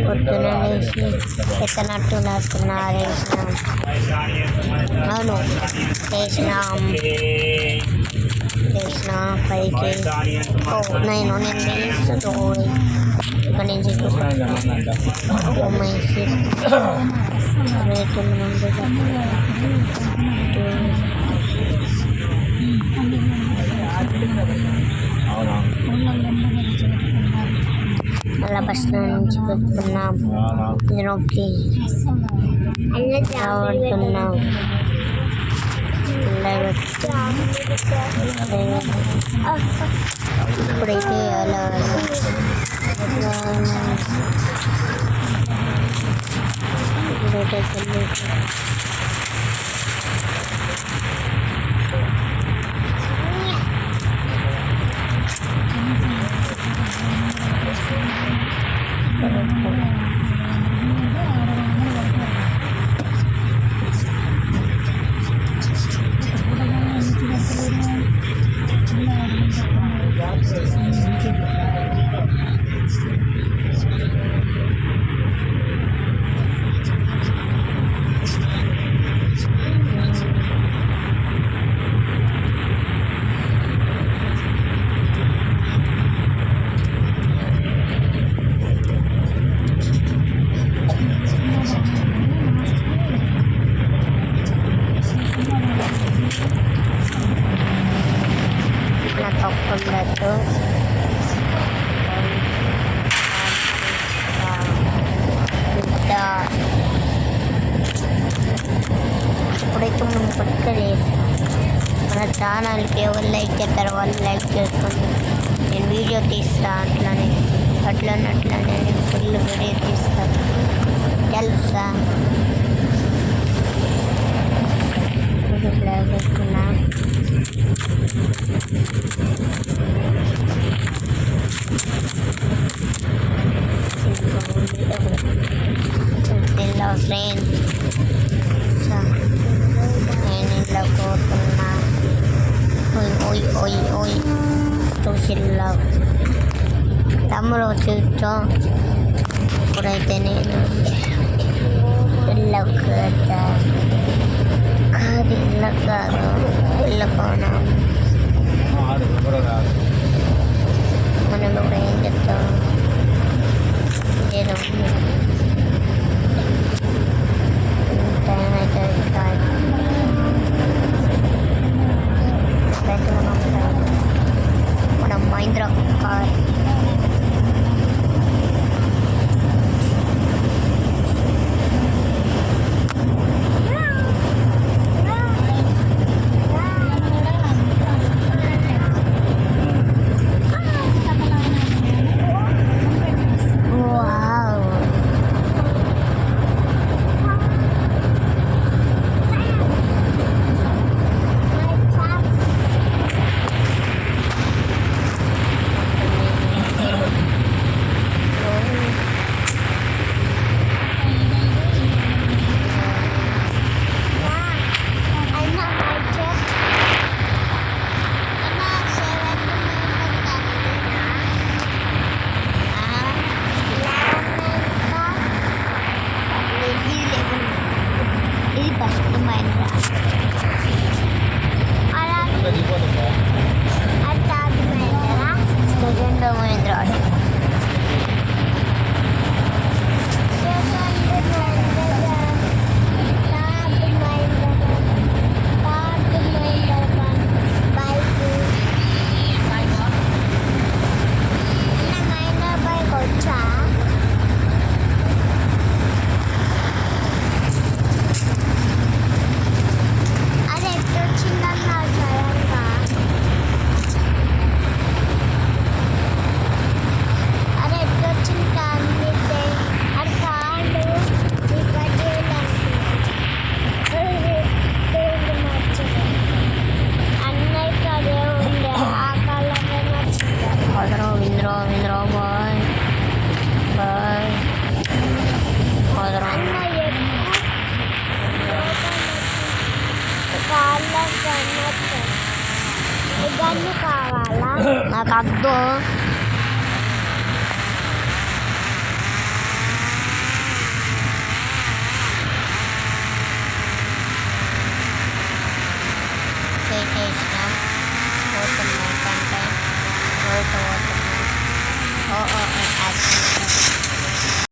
పొద్దున లేచి ఎత్తనట్టు లేస్తున్నా వేసినాం. అవును లేచిన పైకి నేను లేస్తూ ఇక్కడ నుంచి రేటుల నుండి మళ్ళీ బస్ నుంచి పెట్టుకున్నాం. నొక్కి ఆడుతున్నాం. ఇప్పుడైతే అలా ఇప్పుడైతే తప్పకుండా ఇప్పుడైతే మనం పట్టుకోలేదు. మన ఛానల్కి ఎవరు లైక్ చేస్తారో వాళ్ళు లైక్ చేసుకోండి. నేను వీడియో తీస్తాను, అట్లనే నేను ఫుల్ వీడియో తీస్తాను తెలుసా. బ్లాగ్ వేసుకున్నా. ఫ్రెండ్స్ నేను ఇలా కోరుకున్నా. చూసిల్లా తమ్ముడు చూచో. ఇప్పుడైతే నేను కాదు ఇళ్ళకోనా మనం ఇప్పుడు ఏం చెప్తాం. ఏదో టైం అయితే మనం మహీంద్రా కార్ గన్ను కావాలా? నాకు అద్దు Ito. Oo, at